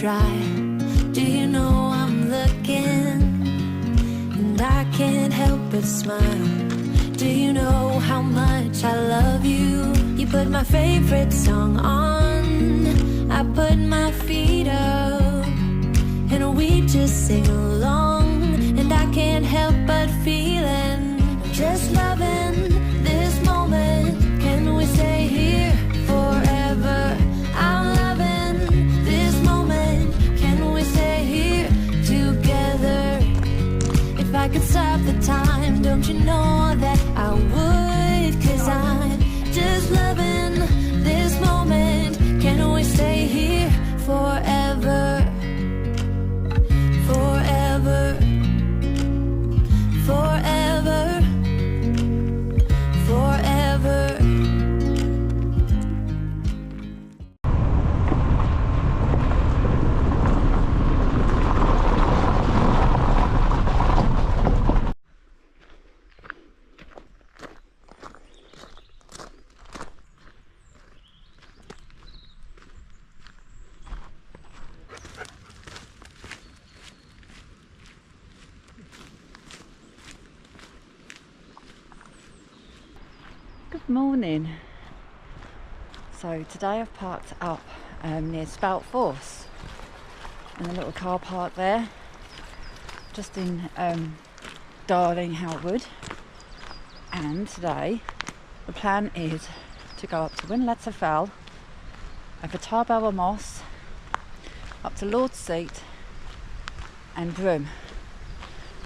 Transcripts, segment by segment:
dry. Do you know I'm looking, and I can't help but smile. Do you know how much I love you? You put my favorite song on, I put my feet up, and we just sing along. And I can't help but feeling, just loving this moment. Can we stay here forever? I'm loving this moment. Can we stay here together? If I could stop the time, don't you know that I would? 'Cause I'm just loving this moment. Can we stay here forever? Forever. Forever. Forever. Good morning. So today I've parked up near Spout in a little car park there, just in Darling Howard. And today the plan is to go up to Whinlatter Fell, over Tarbarrel Moss, up to Lord's Seat and Broom.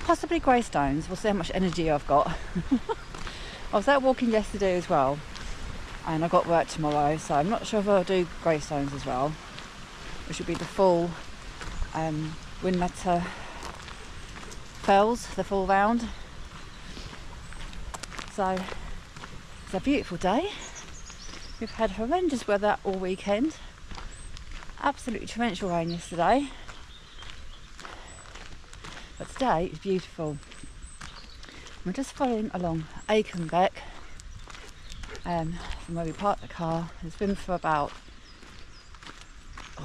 Possibly Graystones. We'll see how much energy I've got. I was out walking yesterday as well, and I've got work tomorrow, so I'm not sure if I'll do Graystones as well, which would be the full Whinlatter Fells, the full round. So it's a beautiful day. We've had horrendous weather all weekend, absolutely torrential rain yesterday, but today is beautiful. We're just following along Aikenbeck from where we parked the car. There's been for about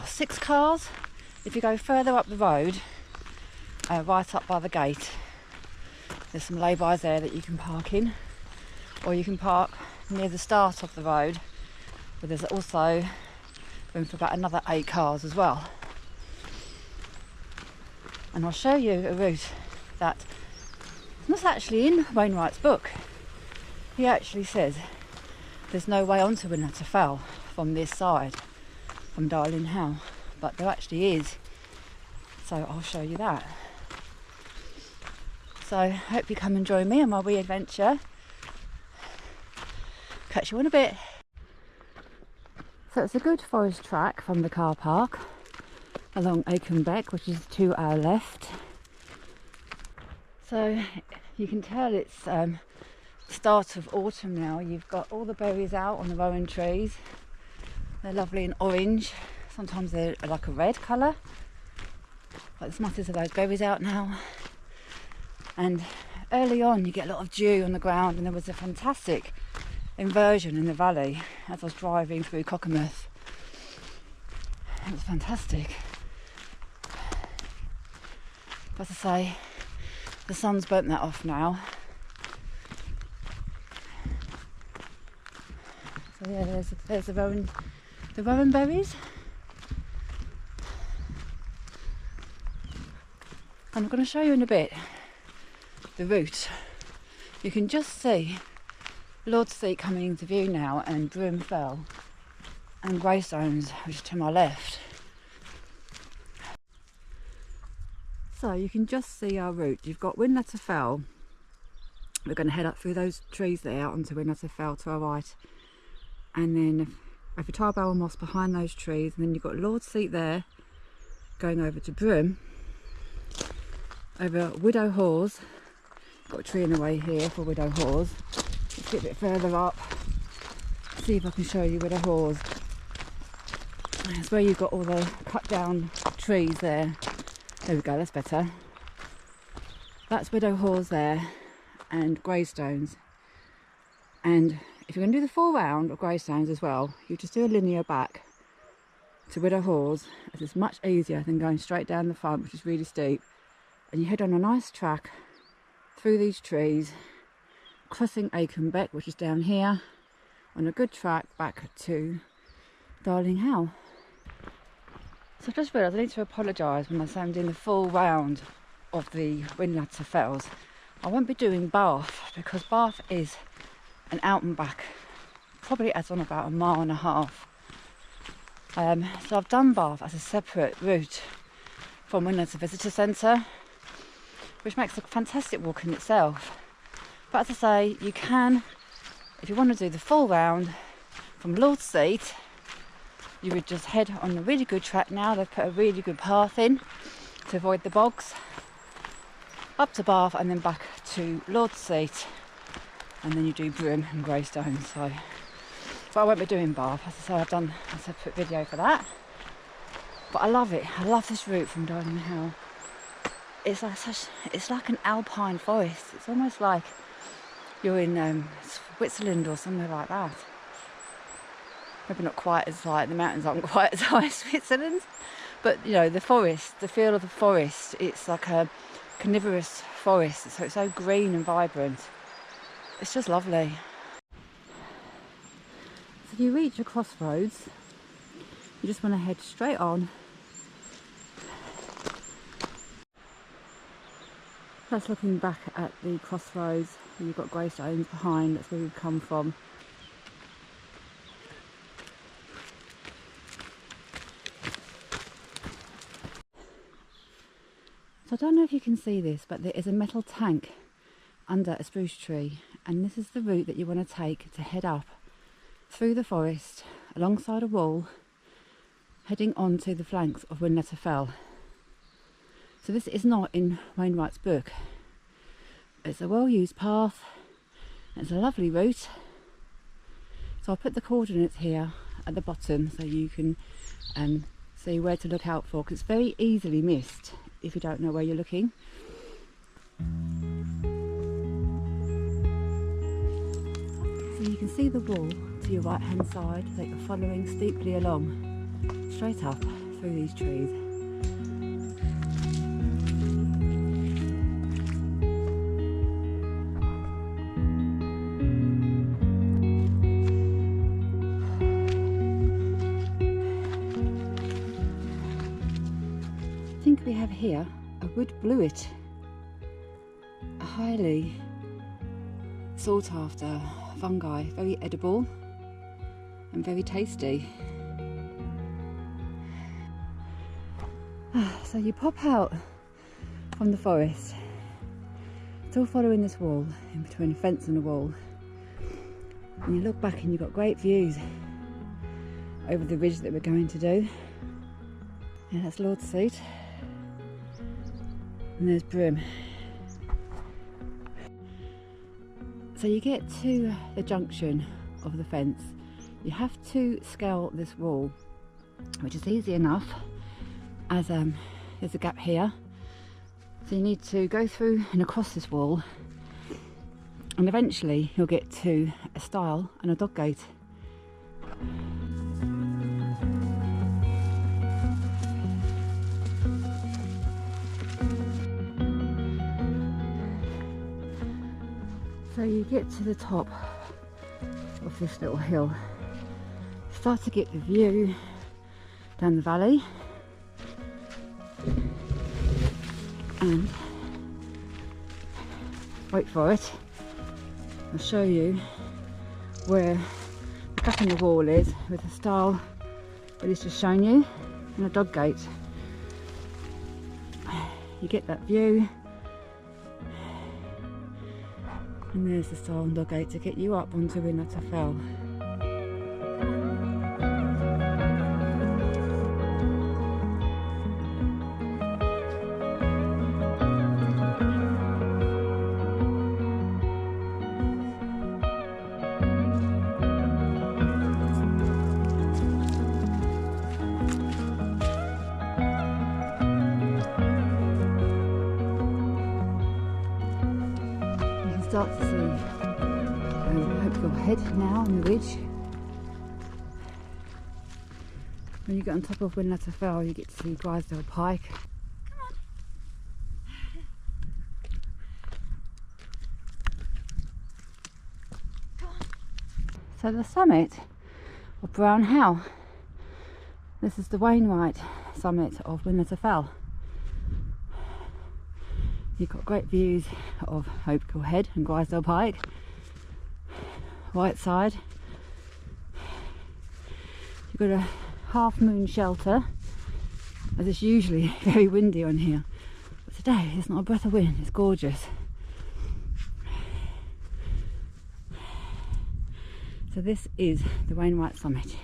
6 cars. If you go further up the road, right up by the gate, there's some lay-bys there that you can park in, or you can park near the start of the road, where there's also room for about another 8 cars as well. And I'll show you a route that that's actually in Wainwright's book. He actually says there's no way onto Whinlatter Fell from this side, from Darling Howe, but there actually is. So I'll show you that. So I hope you come and join me on my wee adventure. Catch you in a bit. So it's a good forest track from the car park along Aikenbeck, which is to our left. So you can tell it's start of autumn now. You've got all the berries out on the rowan trees. They're lovely and orange. Sometimes they're like a red colour. But there's masses of those berries out now. And early on you get a lot of dew on the ground, and there was a fantastic inversion in the valley as I was driving through Cockermouth. It was fantastic. But as I say, the sun's burnt that off now. So yeah, there's the rowan berries. And I'm going to show you in a bit the route. You can just see Lord's Seat coming into view now, and Broom Fell and Graystones, which is to my left. So you can just see our route. You've got Whinlatter Fell. We're going to head up through those trees there onto Whinlatter Fell to our right, and then over Tarbarrel Moss behind those trees, and then you've got Lord's Seat there going over to Broom, over Widow Hawes. Got a tree in the way here for Widow Hawes. Let's get a bit further up, see if I can show you Widow Hawes. It's where you've got all the cut down trees there. There we go, that's better. That's Widow Hawes there, and Graystones. And if you're going to do the full round of Graystones as well, you just do a linear back to Widow Hawes, as it's much easier than going straight down the front, which is really steep. And you head on a nice track through these trees, crossing Aikenbeck, which is down here, on a good track back to Darling Howe. So I just realised I need to apologise when I say I'm doing the full round of the Whinlatter Fells. I won't be doing Bath because Bath is an out and back, probably adds on about 1.5 miles. So I've done Bath as a separate route from Whinlatter Visitor Centre, which makes a fantastic walk in itself. But as I say, you can, if you want to do the full round from Lord's Seat, you would just head on a really good track now. They've put a really good path in to avoid the bogs, up to Bath and then back to Lord's Seat, and then you do Broom and Graystones. So, but I won't be doing Bath. As I say, I've done a separate video for that. But I love it. I love this route from Darling Howe. It's like an alpine forest. It's almost like you're in Switzerland or somewhere like that. Maybe not quite as high, the mountains aren't quite as high as Switzerland, but you know, the forest, the feel of the forest, it's like a carnivorous forest, so it's so green and vibrant. It's just lovely. So you reach a crossroads, you just want to head straight on. That's looking back at the crossroads. You've got Graystones behind, that's where we've come from. So I don't know if you can see this, but there is a metal tank under a spruce tree, and this is the route that you want to take to head up through the forest, alongside a wall, heading on to the flanks of Whinlatter Fell. So this is not in Wainwright's book. It's a well-used path, it's a lovely route. So I'll put the coordinates here at the bottom so you can see where to look out for, because it's very easily missed if you don't know where you're looking. So you can see the wall to your right hand side that you're following steeply along, straight up through these trees. I think we have here a wood bluet, a highly sought after fungi, very edible and very tasty. So you pop out from the forest, still following this wall, in between a fence and a wall, and you look back and you've got great views over the ridge that we're going to do. Yeah, that's Lord's Seat. And there's Broom. So you get to the junction of the fence, you have to scale this wall, which is easy enough as there's a gap here. So you need to go through and across this wall, and eventually you'll get to a stile and a dog gate. So you get to the top of this little hill, start to get the view down the valley, and wait for it, I'll show you where the gap in the wall is with the stile that it's just shown you, and a dog gate. You get that view, and there's the stile and dog gate to get you up onto Whinlatter Fell. Start to see your head now on the ridge. When you get on top of Whinlatter Fell, you get to see Graystones Pike. So the summit of Brown Fell. This is the Wainwright summit of Whinlatter Fell. You've got great views of Hopegill Head and Graystones Pike. Right side. You've got a half moon shelter, as it's usually very windy on here. But today there's not a breath of wind, it's gorgeous. So this is the Wainwright summit.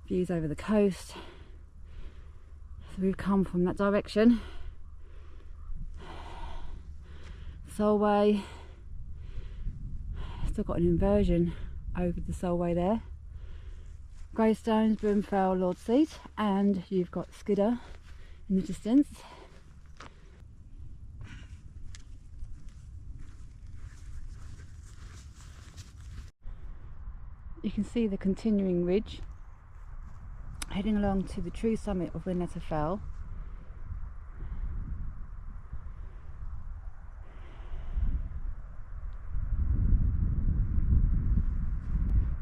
Views over the coast. So we've come from that direction. Solway. Still got an inversion over the Solway there. Graystones, Broom Fell, Lord Seat, and you've got Skidder in the distance. You can see the continuing ridge heading along to the true summit of Whinlatter Fell.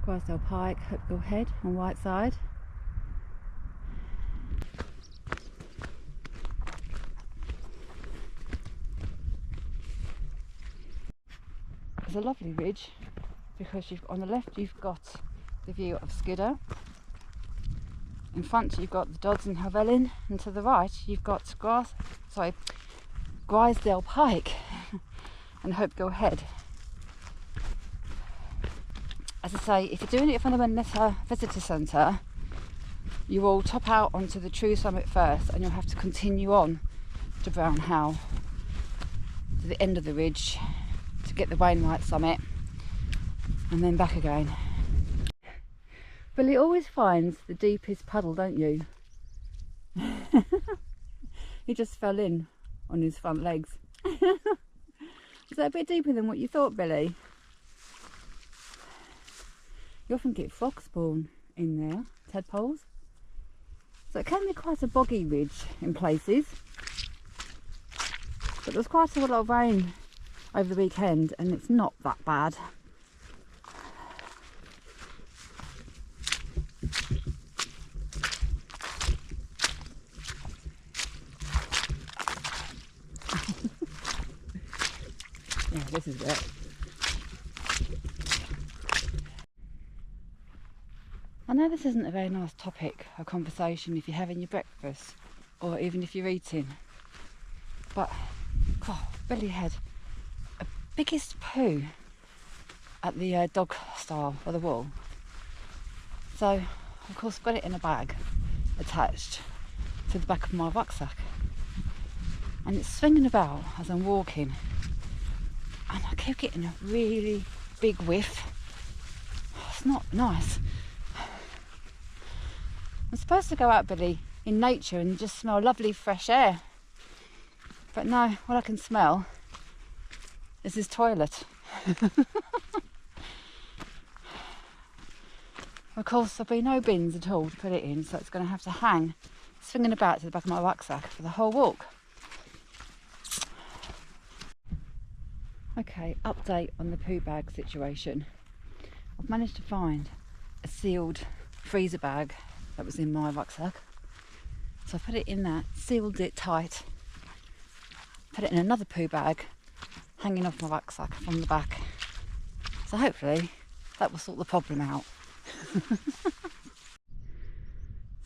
Graystones Pike, Hopegill Head on right side. It's a lovely ridge because on the left you've got the view of Skidder. In front you've got the Dodds and Helvellyn, and to the right you've got Graystones Pike and Hopegill Head. As I say, if you're doing it from the Whinlatter Visitor Centre, you will top out onto the true summit first, and you'll have to continue on to Brown Fell to the end of the ridge to get the Wainwright summit, and then back again. Billy always finds the deepest puddle, don't you? He just fell in on his front legs. Is that a bit deeper than what you thought, Billy? You often get frog spawn in there, tadpoles. So it can be quite a boggy ridge in places. But there was quite a lot of rain over the weekend and it's not that bad. Yeah, this is it. I know this isn't a very nice topic of conversation if you're having your breakfast or even if you're eating, but God, Billy had a biggest poo at the dog stile by the wall. So of course got it in a bag attached to the back of my rucksack, and it's swinging about as I'm walking, and I keep getting a really big whiff. It's not nice. I'm supposed to go out, Billy, in nature and just smell lovely fresh air. But no, what I can smell is this toilet. Of course, there'll be no bins at all to put it in, so it's going to have to hang swinging about to the back of my rucksack for the whole walk. Okay, update on the poo bag situation. I've managed to find a sealed freezer bag that was in my rucksack, so I put it in that, sealed it tight, put it in another poo bag hanging off my rucksack from the back, so hopefully that will sort the problem out.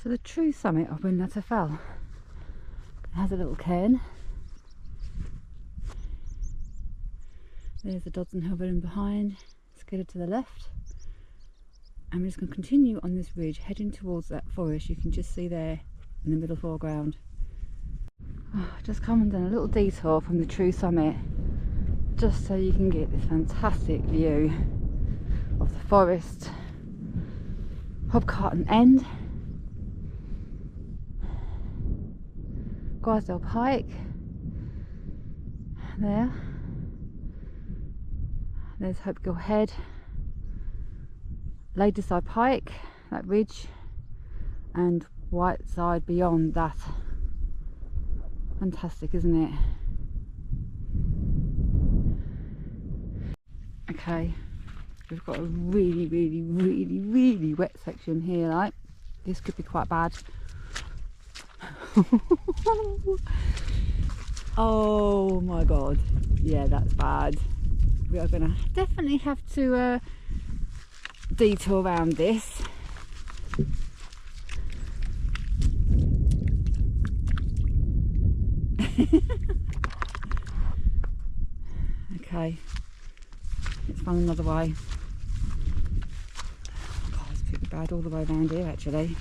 So the true summit of Whinlatter Fell has a little cairn. There's the Dodds and Helvellyn behind, Skidder to the left. And we're just going to continue on this ridge heading towards that forest you can just see there in the middle foreground. Just come and done a little detour from the true summit just so you can get this fantastic view of the forest, Hobcarton End, Graystones Pike there, there's Hopegill Head, Ladyside Pike, that ridge, and Whiteside beyond that. Fantastic, isn't it? Okay, we've got a really wet section here, like this could be quite bad. Oh my god, yeah, that's bad. We are gonna definitely have to detour around this. Okay, let's find another way. God, it's pretty bad all the way around here actually.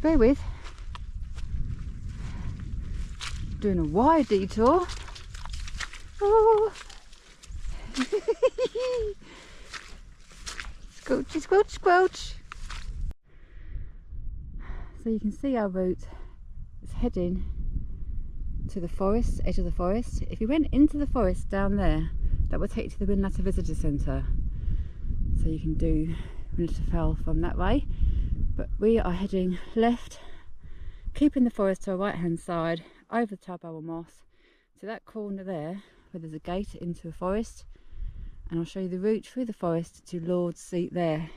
Bear with. Doing a wide detour. Oh. Squelchy, squelch, squelch. So you can see our route is heading to the forest, edge of the forest. If you went into the forest down there, that would take you to the Whinlatter Visitor Centre. So you can do Whinlatter Fell from that way. But we are heading left, keeping the forest to our right hand side, over the Tarbarrel Moss, to that corner there, where there's a gate into the forest. And I'll show you the route through the forest to Lord's Seat there.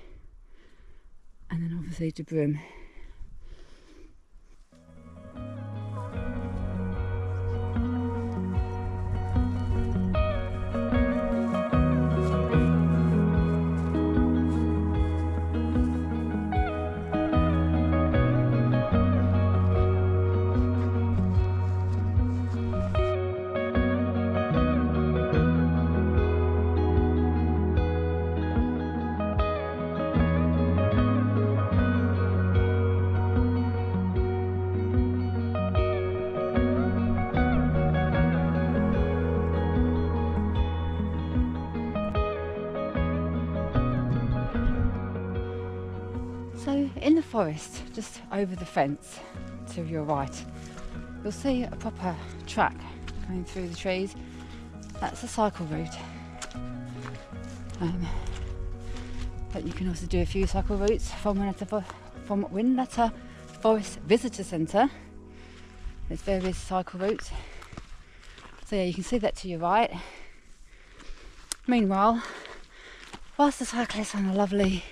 And then obviously to Broom. So in the forest, just over the fence to your right, you'll see a proper track going through the trees. That's a cycle route. But you can also do a few cycle routes from Whinlatter Forest Visitor Centre. There's various cycle routes. So yeah, you can see that to your right. Meanwhile, whilst the cyclists on a lovely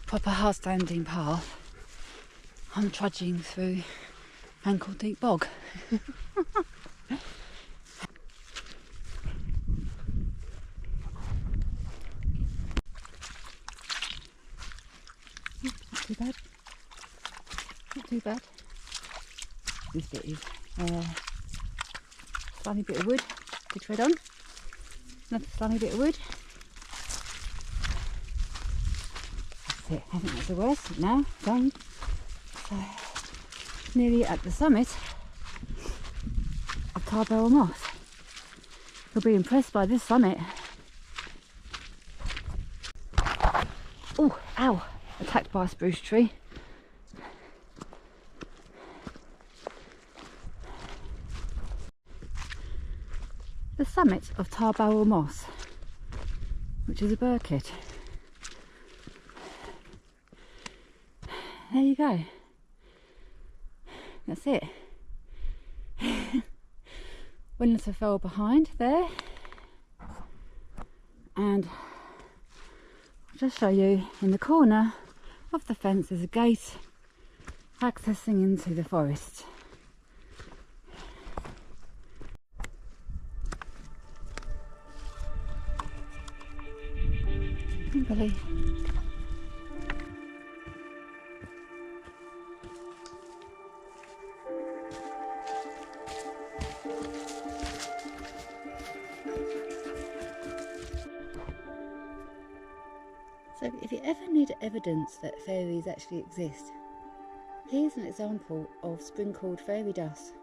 proper hard standing path, I'm trudging through ankle deep bog. Not too bad. Not too bad. This bit is slimy bit of wood to tread on. Another slimy bit of wood. That's it. I think that's the worst. Now done. So nearly at the summit of Tarbarrel Moss. You'll be impressed by this summit. Oh, ow! Attacked by a spruce tree. The summit of Tarbarrel Moss, which is a burkitt. There you go. That's it. Whinlatter Fell behind there, and I'll just show you in the corner of the fence there's a gate accessing into the forest. Kimberly. So if you ever need evidence that fairies actually exist, here's an example of sprinkled fairy dust.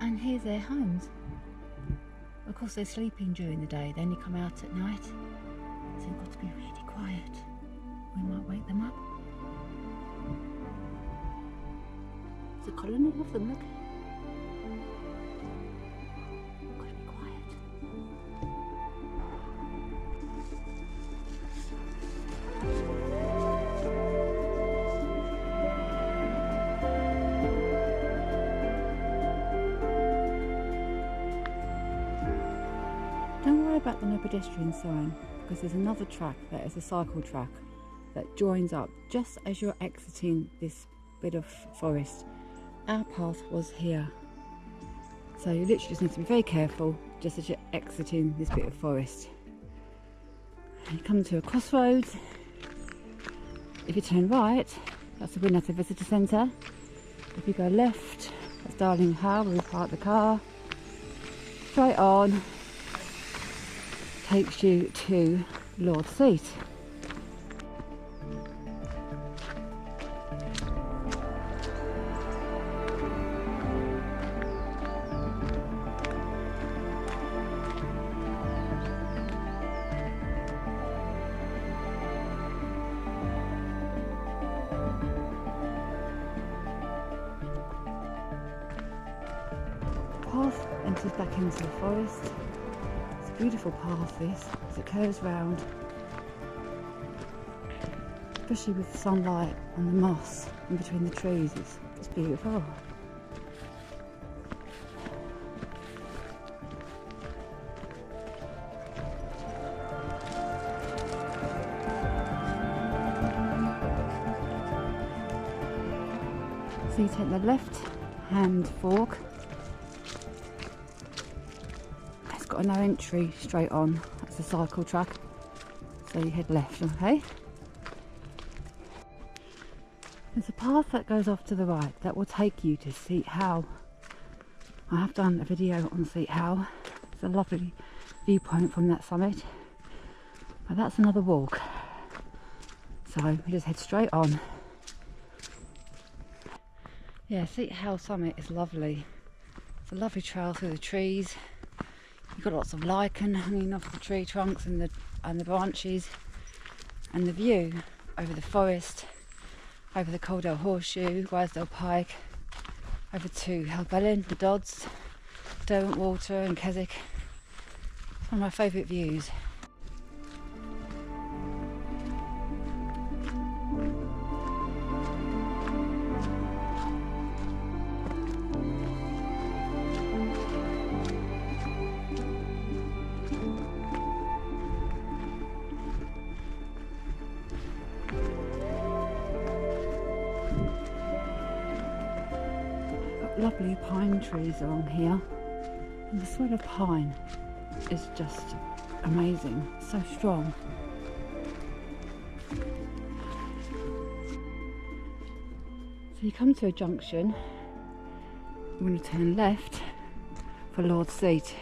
And here's their homes. Of course they're sleeping during the day, they only come out at night, so you've got to be really quiet. We might wake them up. It's a colony of them, look. I've got to be quiet. Don't worry about the no pedestrian sign, because there's another track that is a cycle track that joins up just as you're exiting this bit of forest. Our path was here, so you literally just need to be very careful just as you're exiting this bit of forest. You come to a crossroads. If you turn right, that's the Whinlatter Visitor Centre. If you go left, that's Darling Howe, where we park the car. Straight on takes you to Lord's Seat. Path enters back into the forest. It's a beautiful path this, as it curves round, especially with the sunlight on the moss in between the trees. It's beautiful. So you take the left hand fork. It's got no entry straight on, that's a cycle track, so you head left, okay? There's a path that goes off to the right that will take you to Seat Howe. I have done a video on Seat Howe. It's a lovely viewpoint from that summit, but that's another walk, so we just head straight on. Yeah, Seat Howe summit is lovely. It's a lovely trail through the trees. You've got lots of lichen hanging off the tree trunks and the branches, and the view over the forest, over the Coldale Horseshoe, Grisdale Pike, over to Helvellyn, the Dodds, Derwent Water and Keswick. It's one of my favourite views. Lovely pine trees along here, and the smell of pine is just amazing, so strong. So you come to a junction, you want to turn left for Lord's Seat.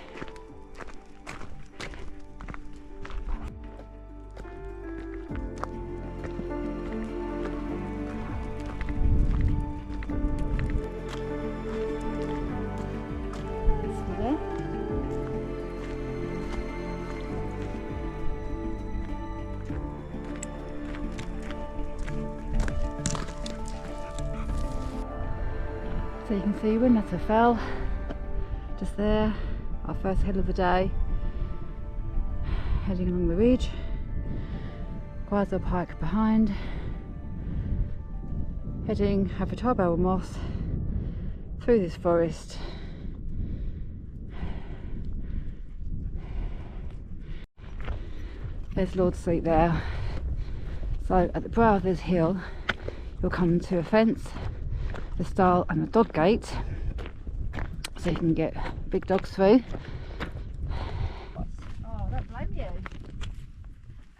So you can see Whinlatter Fell just there, our first hill of the day, heading along the ridge, Grisdale Pike behind, heading over Tarbarrel Moss through this forest. There's Lord's Seat there. So at the brow of this hill you'll come to a fence, the stile and the dog gate, so you can get big dogs through. Oh, don't blame you.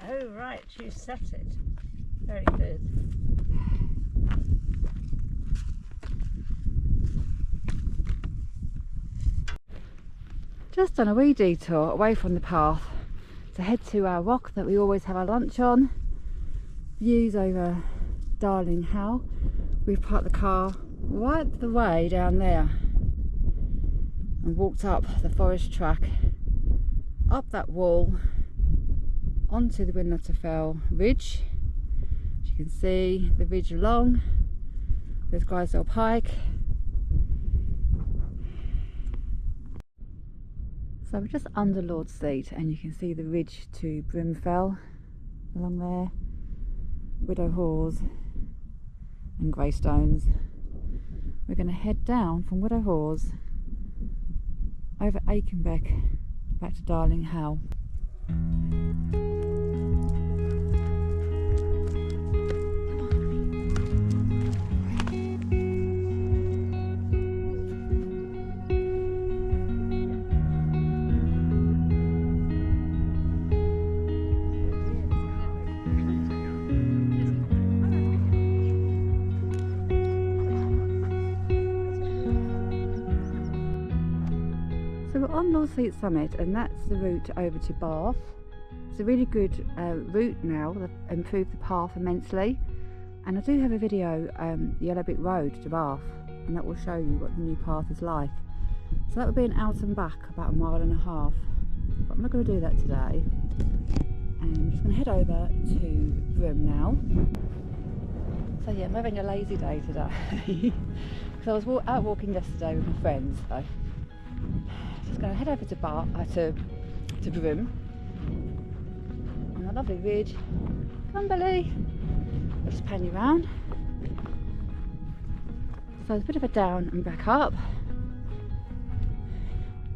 Oh right, you set it. Very good. Just on a wee detour away from the path to head to our rock that we always have our lunch on. Views over Darling Howe. We've parked the car right the way down there and walked up the forest track, up that wall, onto the Whinlatter Fell ridge. As you can see the ridge along, there's Grisdale Pike, So we're just under Lord's Seat and you can see the ridge to Broom Fell along there, Widow Hawes and Graystones. We're going to head down from Widow Hawes over Aikenbeck back to Darling Howe. So we're on Lord's Seat Summit and that's the route over to Bath. It's a really good route now, they've improved the path immensely. And I do have a video, the Yellow Brick Road to Bath, and that will show you what the new path is like. So that would be an out and back, about 1.5 miles. But I'm not going to do that today. And I'm just going to head over to Broom now. So yeah, I'm having a lazy day today. Because I was out walking yesterday with my friends, so just going to head over to Broom on a lovely ridge. Come on, Billy. I'll just pan you round. So it's a bit of a down and back up.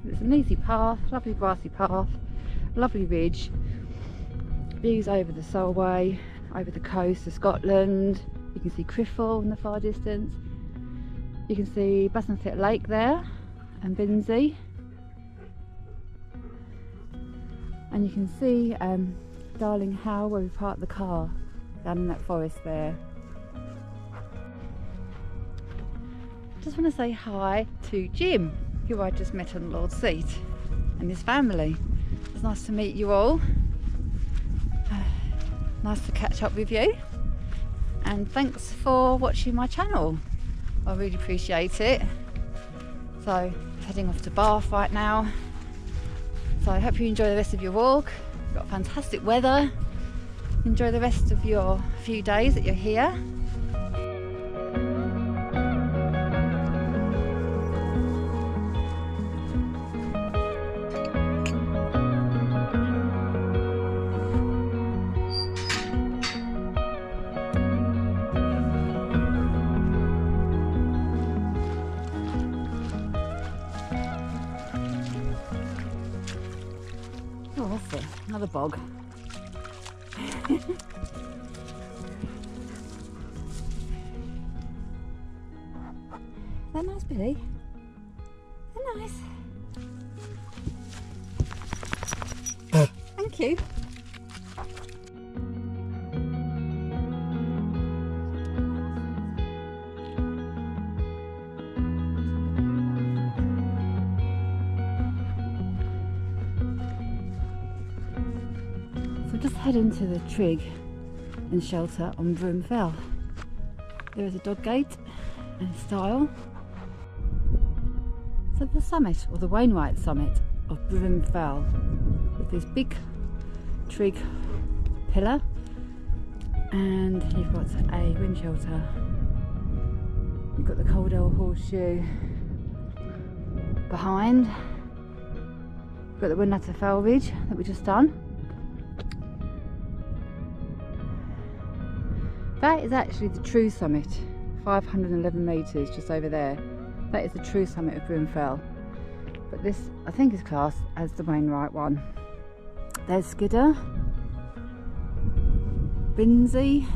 It's an easy path, lovely grassy path, lovely ridge. Views over the Solway, over the coast of Scotland. You can see Criffel in the far distance. You can see Bassenthit Lake there and Binsey. And you can see Darling Howe where we parked the car down in that forest there. Just want to say hi to Jim, who I just met on Lord's Seat, and his family. It's nice to meet you all. Nice to catch up with you, and thanks for watching my channel. I really appreciate it. So heading off to Bath right now. So I hope you enjoy the rest of your walk. You've got fantastic weather. Enjoy the rest of your few days that you're here. Oh, what's it? Another bog. Is that nice, Billy? Is that nice? Thank you. So just head into the trig and shelter on Broom Fell. There is a dog gate and a stile. So the summit, or the Wainwright summit of Broom Fell, with this big trig pillar, and you've got a wind shelter. You've got the Coldale Horseshoe behind. You've got the Whinlatter Fell ridge that we just done. That is actually the true summit, 511 metres just over there. That is the true summit of Broom Fell. But this, I think, is classed as the Wainwright one. There's Skidder, Binsey,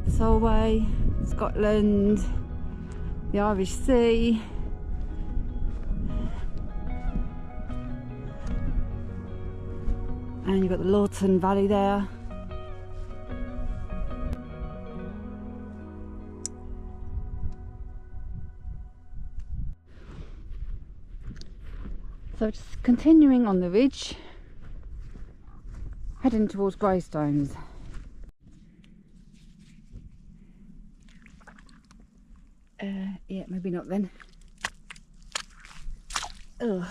the Solway, Scotland, the Irish Sea, and you've got the Lawton Valley there. So just continuing on the ridge, heading towards Graystones. Yeah, maybe not then. Ugh.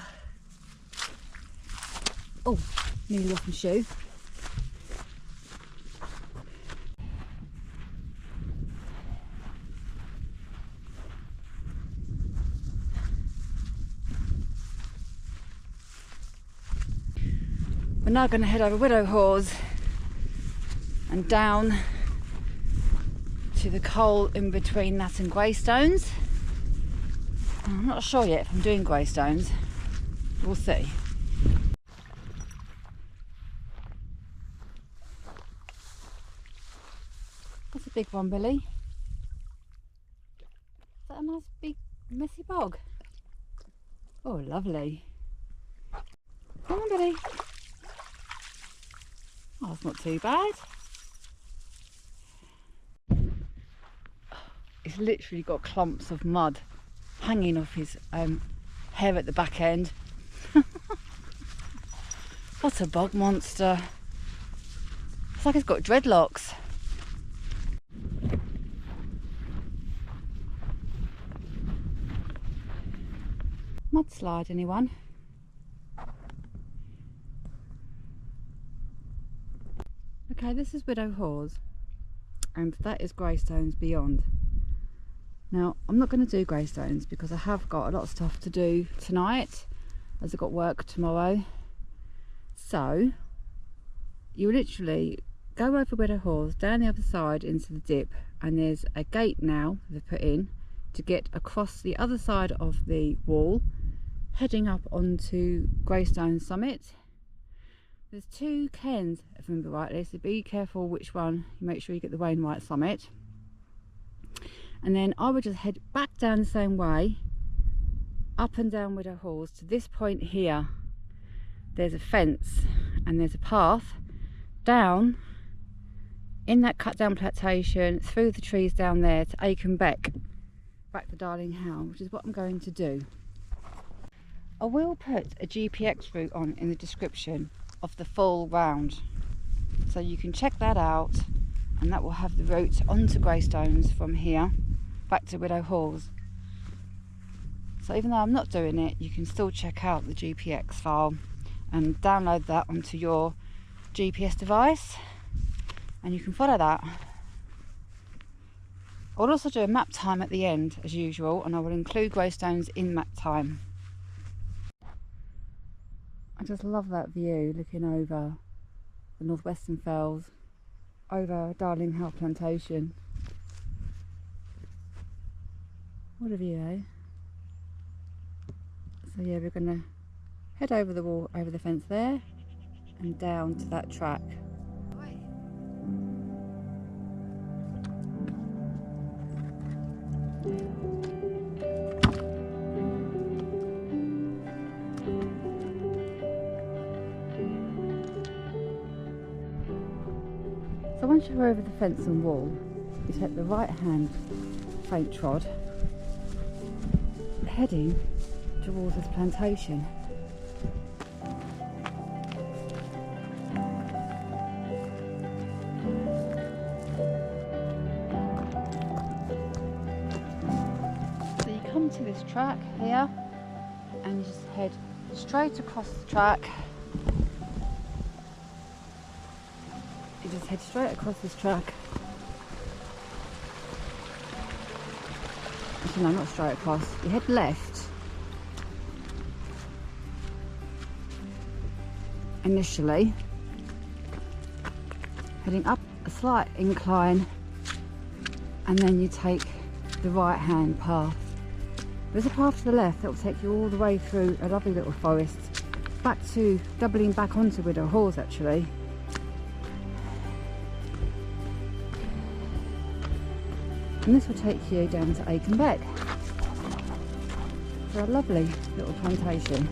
Oh, nearly lost my shoe. We're now going to head over Widow Hawes and down to the coal in between that and Graystones. I'm not sure yet if I'm doing Graystones. We'll see. That's a big one, Billy. Is that a nice big messy bog? Oh, lovely. Come on, Billy. Oh, it's not too bad. It's literally got clumps of mud hanging off his hair at the back end. What a bog monster. It's like it's got dreadlocks. Mudslide, anyone? Okay, this is Widow Hawes and that is Graystones beyond. Now, I'm not going to do Graystones because I have got a lot of stuff to do tonight as I've got work tomorrow. So, you literally go over Widow Hawes, down the other side into the dip, and there's a gate now they've put in to get across the other side of the wall, heading up onto Graystones summit. There's two cairns, if I remember rightly, so be careful which one. You make sure you get the Whinlatter summit. And then I would just head back down the same way, up and down Widow Hawes to this point here. There's a fence and there's a path down in that cut down plantation, through the trees down there to Aiken back to Darling Howe, which is what I'm going to do. I will put a GPX route on in the description of the full round, so you can check that out, and that will have the route onto Graystones from here back to Widow Hawes. So even though I'm not doing it, you can still check out the GPX file and download that onto your GPS device, and you can follow that. I'll also do a map time at the end as usual, and I will include Graystones in map time. I just love that view, looking over the northwestern fells, over Darling Howe plantation. What a view, eh? So yeah, we're going to head over the wall, over the fence there, and down to that track. So once you're over the fence and wall, you take the right hand faint trod, heading towards this plantation. So you come to this track here and you just head straight across the track. You just head straight across this track. Actually, no, not straight across. You head left initially, heading up a slight incline, and then you take the right hand path. There's a path to the left that will take you all the way through a lovely little forest, back to doubling back onto Widow Hawes actually. And this will take you down to Aiken Beck for a lovely little plantation.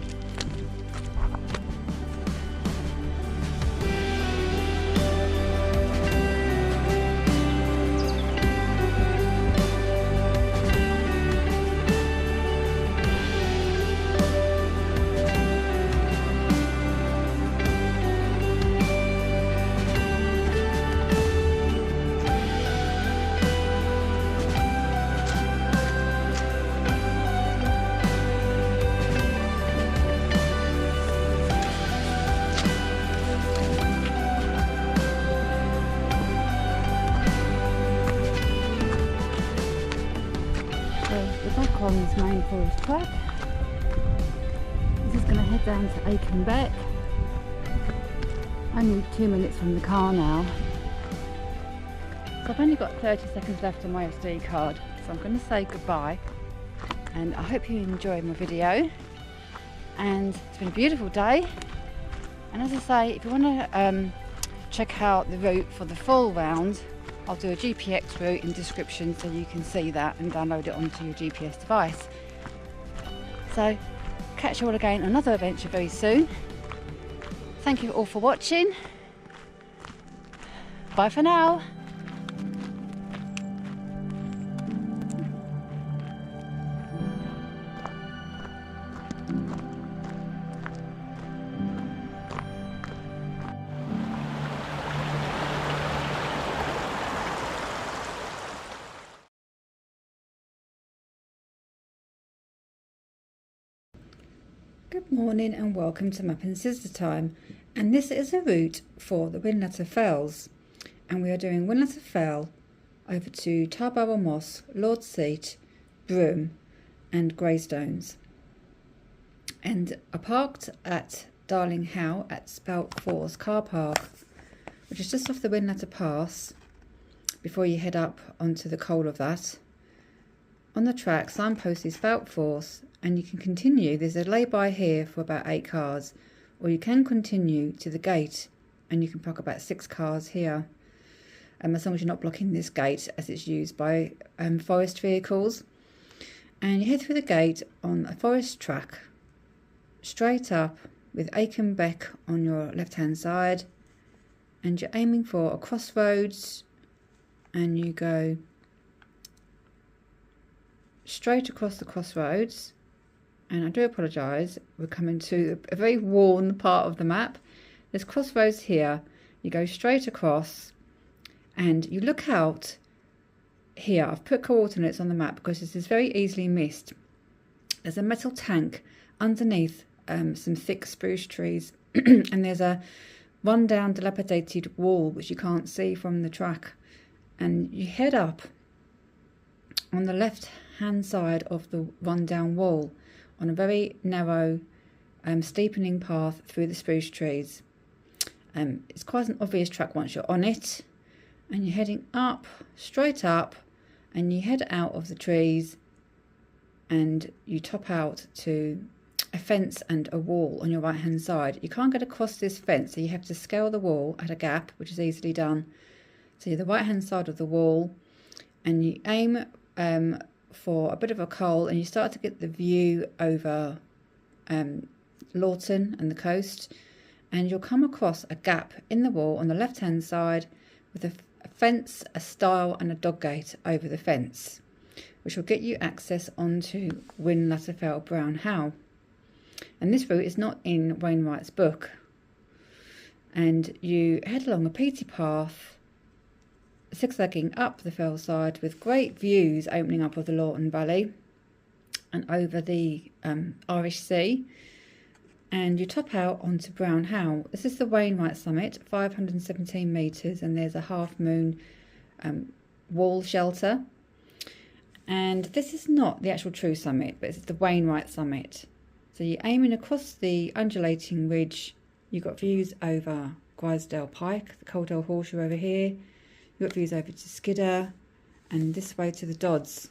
On this main forest track, this is going to head down to Aiken Beck, Only 2 minutes from the car now. So I've only got 30 seconds left on my SD card, so I'm going to say goodbye. And I hope you enjoyed my video. And it's been a beautiful day. And as I say, if you want to check out the route for the full round, I'll do a GPX route in description so you can see that and download it onto your GPS device. So catch you all again on another adventure very soon. Thank you all for watching. Bye for now. Good morning and welcome to Map and Scissor Time, and this is a route for the Whinlatter Fells, and we are doing Whinlatter Fell over to Tarbarrel Moss, Lord's Seat, Broom and Graystones. And I parked at Darling Howe at Spout 4's Carpark, which is just off the Whinlatter Pass before you head up onto the coal of that. On the track, signpost is Spout 4's, and you can continue. There's a lay-by here for about 8 cars, or you can continue to the gate and you can park about 6 cars here, as long as you're not blocking this gate as it's used by forest vehicles. And you head through the gate on a forest track straight up with Aiken Beck on your left hand side, and you're aiming for a crossroads, and you go straight across the crossroads. And I do apologise, we're coming to a very worn part of the map. There's crossroads here. You go straight across and you look out here. I've put coordinates on the map because this is very easily missed. There's a metal tank underneath some thick spruce trees and there's a run-down dilapidated wall which you can't see from the track. And you head up on the left hand side of the run-down wall on a very narrow steepening path through the spruce trees. It's quite an obvious track once you're on it, and you're heading up, straight up, and you head out of the trees and you top out to a fence and a wall on your right hand side. You can't get across this fence, so you have to scale the wall at a gap, which is easily done. So you're the right hand side of the wall and you aim for a bit of a coal, and you start to get the view over Lawton and the coast, and you'll come across a gap in the wall on the left hand side with a fence, a stile and a dog gate over the fence, which will get you access onto Whinlatter Fell Brown Howe. And this route is not in Wainwright's book, and you head along a peaty path zigzagging up the fell side with great views opening up of the Lawton Valley and over the Irish Sea, and you top out onto Brown Howe. This is the Wainwright summit, 517 metres, and there's a half moon wall shelter, and this is not the actual true summit, but it's the Wainwright summit. So you're aiming across the undulating ridge. You've got views over Grisdale Pike, the Coaldale Horseshoe over here. You've got views over to Skidder and this way to the Dodds.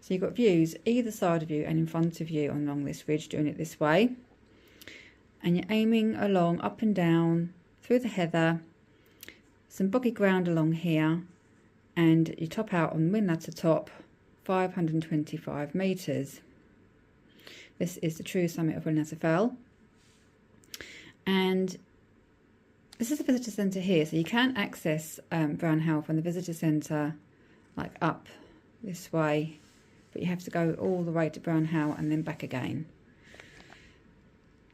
So you've got views either side of you and in front of you along this ridge, doing it this way. And you're aiming along up and down through the heather, some boggy ground along here, and you top out on Whinlatter Top, 525 metres. This is the true summit of Whinlatter Fell. And this is the visitor centre here, so you can access Brown Howe from the visitor centre, like up this way, but you have to go all the way to Brown Howe and then back again.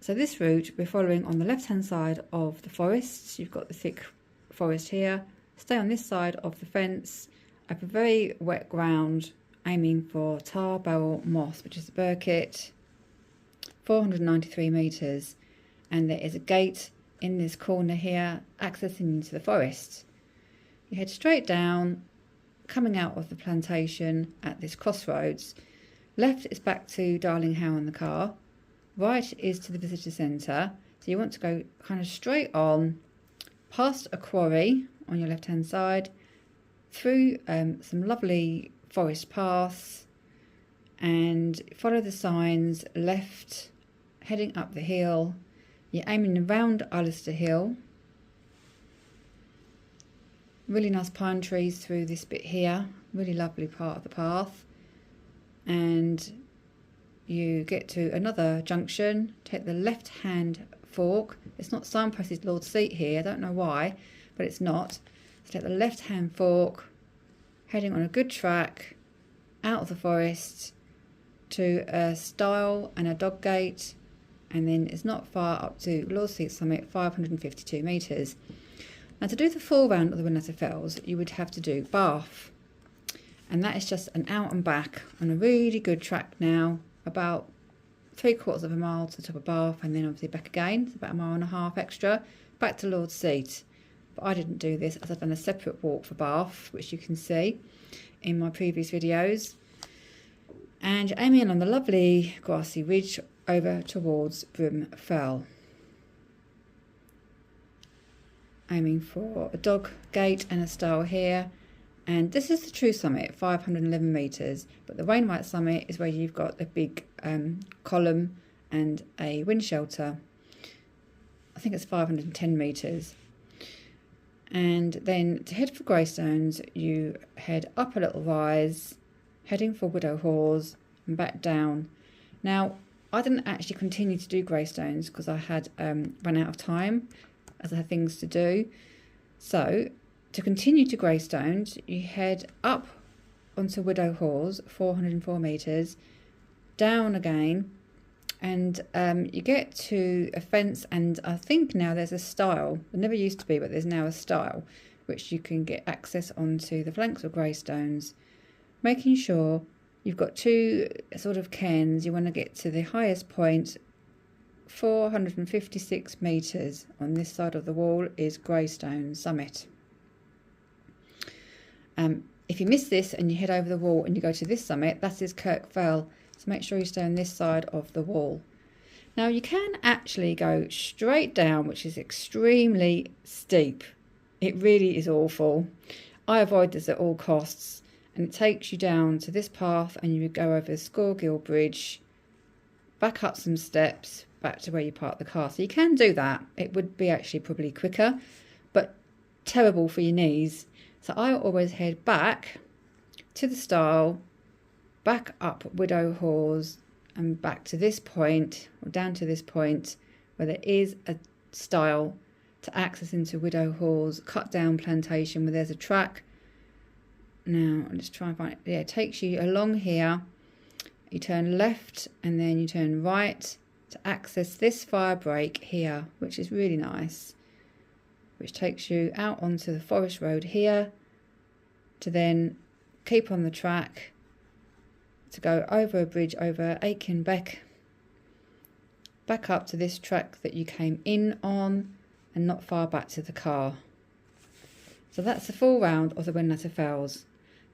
So this route we're following on the left hand side of the forests. You've got the thick forest here. Stay on this side of the fence over very wet ground, aiming for Tarbarrel Moss, which is a burkitt, 493 metres, and there is a gate in this corner here accessing into the forest. You head straight down, coming out of the plantation at this crossroads. Left is back to Darling Howe in the car, right is to the visitor centre, so you want to go kind of straight on past a quarry on your left hand side, through some lovely forest paths, and follow the signs left, heading up the hill. You're aiming around Alistair Hill. Really nice pine trees through this bit here, really lovely part of the path. And you get to another junction, take the left hand fork. It's not signposted Lord's Seat here, I don't know why, but it's not. So take the left hand fork, heading on a good track out of the forest to a stile and a dog gate, and then it's not far up to Lord's Seat summit, 552 metres. Now to do the full round of the Whinlatter Fells, you would have to do Bath, and that is just an out and back on a really good track now, about 3/4 of a mile to the top of Bath, and then obviously back again. It's about 1.5 miles extra, back to Lord's Seat. But I didn't do this as I've done a separate walk for Bath, which you can see in my previous videos. And you're aiming on the lovely grassy ridge over towards Broom Fell. Aiming for a dog gate and a stile here. And this is the true summit, 511 metres, but the Whinlatter summit is where you've got a big column and a wind shelter. I think it's 510 metres. And then to head for Graystones, you head up a little rise, heading for Widow Hawes and back down. Now, I didn't actually continue to do Graystones because I had run out of time as I had things to do. So, to continue to Graystones, you head up onto Widow Hawes, 404 metres, down again, and you get to a fence, and I think now there's a stile. There never used to be, but there's now a stile, which you can get access onto the flanks of Graystones, making sure you've got two sort of cairns. You want to get to the highest point, 456 metres on this side of the wall is Graystones summit. If you miss this and you head over the wall and you go to this summit, that is Kirk Fell. So make sure you stay on this side of the wall. Now you can actually go straight down, which is extremely steep. It really is awful. I avoid this at all costs, and it takes you down to this path, and you would go over the Scoregill Bridge, back up some steps, back to where you parked the car. So you can do that. It would be actually probably quicker, but terrible for your knees. So I always head back to the stile, back up Widow Hawes, and back to this point, or down to this point, where there is a stile to access into Widow Hawes, cut down plantation where there's a track. Now, let's try and find it. Yeah, it takes you along here. You turn left and then you turn right to access this fire break here, which is really nice, which takes you out onto the forest road here to then keep on the track to go over a bridge over Aiken Beck, back up to this track that you came in on and not far back to the car. So that's the full round of the Whinlatter Fells.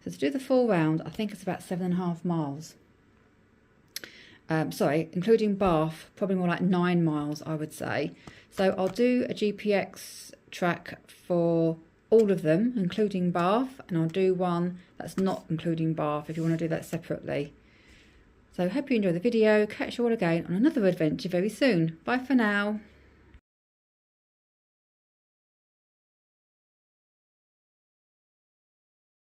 So to do the full round, I think it's about 7.5 miles. Sorry, including Bath, probably more like 9 miles, I would say. So I'll do a GPX track for all of them, including Bath, and I'll do one that's not including Bath if you want to do that separately. So hope you enjoy the video. Catch you all again on another adventure very soon. Bye for now.